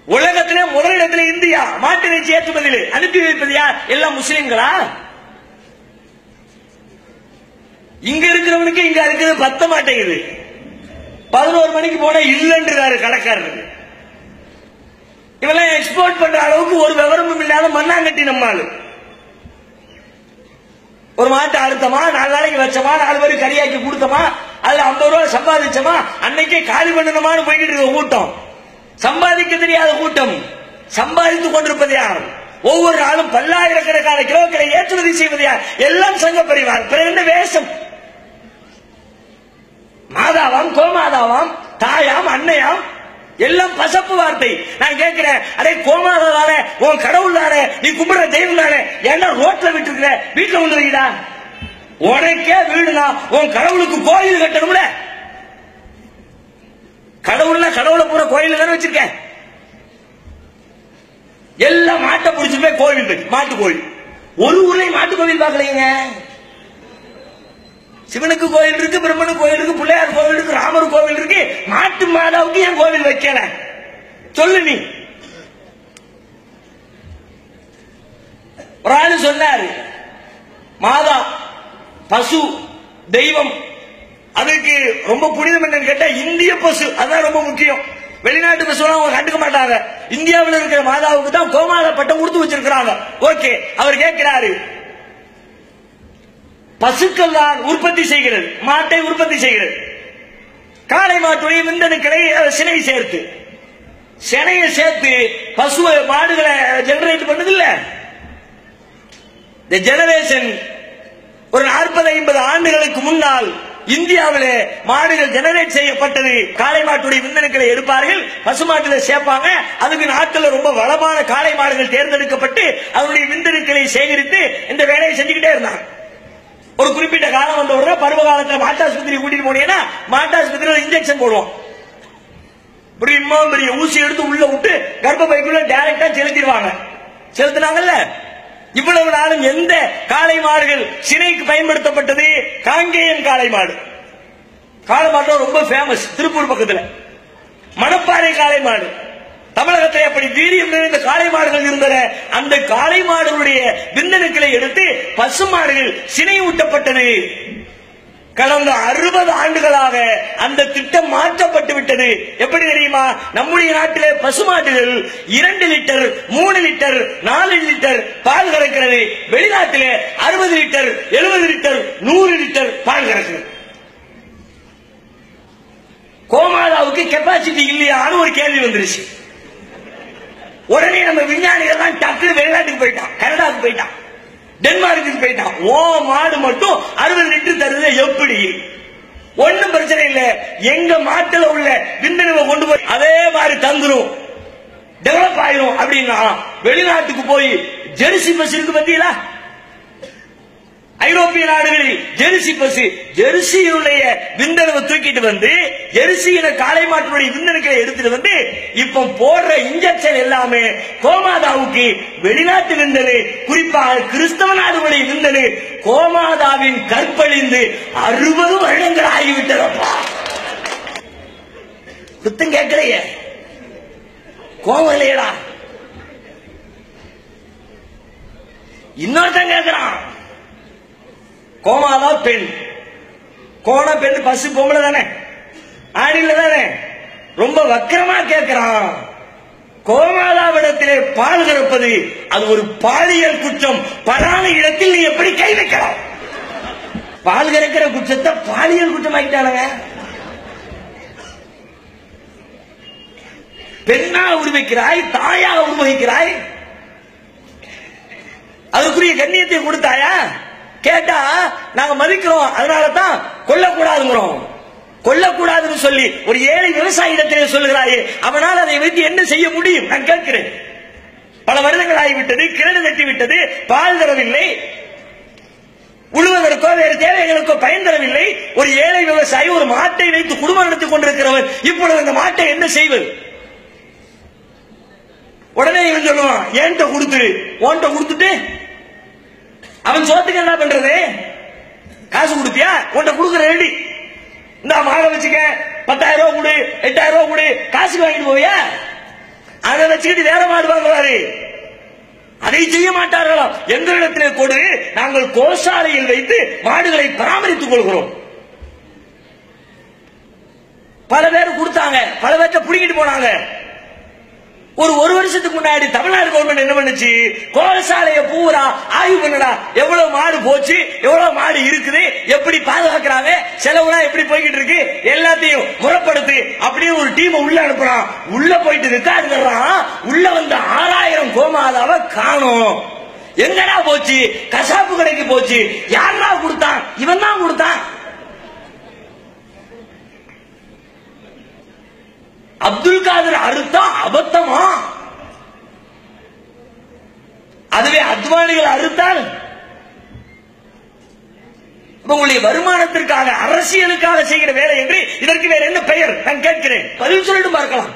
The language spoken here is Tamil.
உலகத்திலே முதலிடத்தில் இந்தியா மாட்டு இறைச்சி ஏற்றுமதியில் அனுப்பி வைப்பது யார்? எல்லாம் முஸ்லிம்களா? இங்க இருக்கிறவனுக்கு இங்க இருக்கிறது பத்த மாட்டேங்குது. 11 மணிக்கு போனா இல்லன்றாரு கடைக்காரர். இவெல்லாம் எக்ஸ்போர்ட் பண்ற அளவுக்கு ஒரு விவரமும் இல்லாத மண்ணாங்கட்டி நம்மாளு. ஒரு மாட்டை அறுத்தமா, 4 நாளைக்கு வச்சமா, 4 பேருக்கு கறியாக்கி கொடுத்தமா, அதுல 50 ரூபாய் சம்பாதிச்சமா, அன்னைக்கே காலி பண்ணணுமான்னு போய்கிட்டு இருக்க கூட்டம். சம்பாதிக்க தெரியாத கூட்டம். சம்பாதித்துக் கொண்டிருப்பது யார்? ஒவ்வொரு நாளும் பல்லாயிரக்கணக்கான கிலோக்களை ஏற்றுமதி செய்வது யார்? எல்லாம் சங்க பரிவார். பிறகு என்ன வேஷம்? மாதாவாம், கோமாதாவாம், தாயாம், அன்னையாம், எல்லாம் பசப்பு வார்த்தை. நான் கேட்கிறேன், அடே கோமாதா தானே, உன் கடவுள் தானே, நீ கும்பிடுற தெய்வம் தானே, ஏன்னா ரோட்ல விட்டு இருக்கிற, வீட்டுல கொண்டு வைடா. உனக்கே வீடுனா உன் கடவுளுக்கு கோயில் கட்டணும்ல. கடவுள்னா கடவுளை பூரா கோயில் தானே வச்சிருக்க. எல்லாம் மாட்டை பிடிச்சிட்டு போய் கோவில் போய் மாட்டு கோயில். ஒரு ஊர்லயும் மாட்டு கோவில் பார்க்கலைங்க. சிவனுக்கு கோயில் இருக்கு, பிரம்மனுக்கு கோயில் இருக்கு, பிள்ளையார் கோவில் இருக்கு, ராமர் கோவில் இருக்கு. மாட்டு மாதாவுக்கு ஏன் கோவில் வைக்கல? சொல்லு நீ. ஒரு ஆளு சொன்னாரு, மாதா பசு தெய்வம், அதுக்கு ரொம்ப புனிதம் என்னன்னு கேட்டா இந்திய பசு, அதான் ரொம்ப முக்கியம். வெளிநாட்டு பசுலாம் அவங்க கண்டுக்க மாட்டாங்க. இந்தியாவில் இருக்கிற மாதாவுக்கு தான் கோமாதா பட்டம் கொடுத்து வச்சிருக்கிறாங்க. ஓகே, அவர் கேட்கிறாரு, பசுக்கள் தான் உற்பத்தி செய்கிறது, மாட்டை உற்பத்தி செய்கிறது. காளை மாட்டுடைய விந்தணுக்களை சினை சேர்த்து, சினையை சேர்த்து பசு மாடுகளை ஜெனரேட் பண்ணுது இல்ல. இந்த ஜெனரேஷன் ஒரு 40-50 ஆண்டுகளுக்கு முன்னால் இந்தியாவிலே மாடுகள் ஜெனரேட் செய்யப்பட்டது. காளை மாட்டுடைய விந்தணுக்களை எடுப்பார்கள், பசுமாட்டுல சேர்ப்பாங்க. அதுக்கு நாட்டில் ரொம்ப வளமான காளை மாடுகள் தேர்ந்தெடுக்கப்பட்டு அதனுடைய விந்தணுக்களை சேகரித்து இந்த வேலையை செஞ்சுக்கிட்டே இருந்தாங்க. ஒரு குறிப்பிட்ட காலம் வந்த உடனே பருவ காலத்தில் மாட்டாஸ்பத்திரி கூட்டிட்டு போனீங்கன்னா மாட்டாஸ்பத்திரியில் இன்ஜெக்ஷன் போடுவோம். இப்படி பெரிய ஊசி எடுத்து உள்ள விட்டு கர்ப்பப்பைக்குள்ள டைரக்டா செலுத்திடுவாங்க. செலுத்தினாங்கல்ல. இவ்வளவு நாளும் எந்த காளை மாடுகள் சினைக்கு பயன்படுத்தப்பட்டது? காங்கேயம் காளை மாடு. காளை மாடு ரொம்ப ஃபேமஸ் திருப்பூர் பக்கத்துல. மணப்பாறை காளை மாடு. தமிழகத்தில் அப்படி வீரியம் நிறைந்த காளை மாடுகள் இருந்தன. அந்த காளை மாடுகளுடைய விந்தணுக்களை எடுத்து பசு மாடுகள் சினை ஊட்டப்பட்டது. கடந்த 60 ஆண்டுகளாக அந்த திட்டம் மாற்றப்பட்டு விட்டது. எப்படி தெரியுமா? நம்முடைய நாட்டிலே பசுமாட்டுகள் 2 லிட்டர், 3 லிட்டர், 4 லிட்டர் பால் கறக்கிறது. வெளிநாட்டிலே 60 லிட்டர், 70 லிட்டர், 100 லிட்டர் பால் கறக்கிறது. கோமாதாவுக்கு கெப்பாசிட்டி இல்லையான்னு ஒரு கேள்வி வந்துருச்சு. உடனே நம்ம விஞ்ஞானிகள் தான் டக்குனு வெளிநாட்டுக்கு போயிட்டான், கனடாவுக்கு போயிட்டான், டென்மார்க்கு போயிட்டான். ஓ மாடு மட்டும் 60 லிட்டர் தருது, எப்படி? ஒன்னும் பிரச்சனை இல்லை. எங்க மாட்டுல உள்ள விந்தணுவை கொண்டு போய் அதே மாதிரி தந்துரும், டெவலப் ஆயிரும் அப்படின்னா வெளிநாட்டுக்கு போய் ஜெர்சி பசு இருக்கு பத்தியா? ஐரோப்பிய நாடுகளில் ஜெர்சி பசு, ஜெர்சியுடைய விந்தணுவை தூக்கிட்டு வந்து ஜெர்சியின காளை மாட்டுடைய விந்தணுக்களை எடுத்துட்டு வந்து இப்ப போடுற இன்ஜெக்ஷன் எல்லாமே கோமாதாவுக்கு வெளிநாட்டு விந்தணு, குறிப்பாக கிறிஸ்தவ நாடுகளுடைய விந்தணு. கோமாதாவின் கற்பழிந்து 60 வருடங்கள் ஆகிவிட்டதப்பா. குத்தம் கேட்கலையே, கோபம் இல்லையடா. இன்னொருத்தன் கேட்கிறான், கோமாதா பெண், கோண பெண் பசு பொம்பளை தானே, ஆடில தானே. ரொம்ப வக்கரமா கேட்கிறான், கோமாதாவிடத்திலே பால் கறப்பது அது ஒரு பாலியல் குற்றம், பரான இடத்தில் நீ எப்படி கை வைக்கலாம்? பால் கறக்கிற குற்றத்தை பாலியல் குற்றம் ஆகிட்டானுங்க. பெண்ணாக உருவகிக்கிறாய், தாயாக உருவகிக்கிறாய், அதுக்குரிய கண்ணியத்தை கொடுத்தாயா? கேட்டா நாங்க மதிக்கிறோம், அதனாலதான் கொல்லக்கூடாதுங்கிறோம். கொல்லக்கூடாதுன்னு சொல்லி ஒரு ஏழை விவசாயி இடத்திலே சொல்லுகிறாயே, அவனால் அதை வைத்து என்ன செய்ய முடியும்? நான் கேட்கிறேன். பல வருடங்கள் ஆகிவிட்டது, கிணறு தட்டி விட்டது, பால் தரவில்லை, உழுவதற்கோ வேறு தேவைகளுக்கோ பயன் தரவில்லை. ஒரு ஏழை விவசாயி ஒரு மாட்டை வைத்து குடும்பம் நடத்திக் கொண்டிருக்கிறவர் இப்பொழுது அந்த மாட்டை என்ன செய்வது? உடனே இவன் சொல்லுவான், ஏன்ட்ட கொடுத்து ஓன்ட்ட கொடுத்துட்டு அவன் சோத்துக்கு என்ன பண்றது? காசு கொடுத்தியா? உன்ட்ட கொடுக்குற ரெடி, இந்த மாட வச்சுக்க, 10,000 ரூபாய் கொடு, 8,000 ரூபாய் கொடு, காசுக்கு வாங்கிட்டு போவியா? அதை வச்சுக்கிட்டு வேற மாடு வாங்குவாரு. அதை செய்ய மாட்டார்களாம். எங்களிடத்திலே கொடு, நாங்கள் கோசாலையில் வைத்து மாடுகளை பராமரித்துக் கொள்கிறோம். பல பேர் கொடுத்தாங்க, பல பேர்ட்ட புடிங்கிட்டு போனாங்க. ஒரு வருஷத்துக்கு முன்னாடி தமிழ்நாடு கவர்மெண்ட் என்ன பண்ணுச்சு, கோசாலைய பூரா ஆய்வு பண்ணடா, எவ்வளவு மாடு போச்சு, எவ்வளவு மாடு இருக்குது, எப்படி பாதுகாக்கிறாங்க, செலவுலாம் எப்படி போய்கிட்டு இருக்கு, எல்லாத்தையும் முறைப்படுத்து அப்படியே ஒரு டீம் உள்ள அனுப்புறான். உள்ள போயிட்டு ரெக்கார்டு தர்றான். உள்ள வந்து 6000 கோமாதாவை காணோம். எங்கடா போச்சு? கசாப்பு கடைக்கு போச்சு. யாரா கொடுத்தான்? இவன் தான் கொடுத்தான். அப்துல் காதர் அறுத்தா அபத்தமா? அதுவே அத்வானிகள் அறுத்தால் உங்களுடைய வருமானத்திற்காக, அரசியலுக்காக செய்கிற வேலை என்று இதற்கு வேற என்ன பெயர்? நான் கேட்கிறேன், பதில் சொல்லிட்டு பார்க்கலாம்.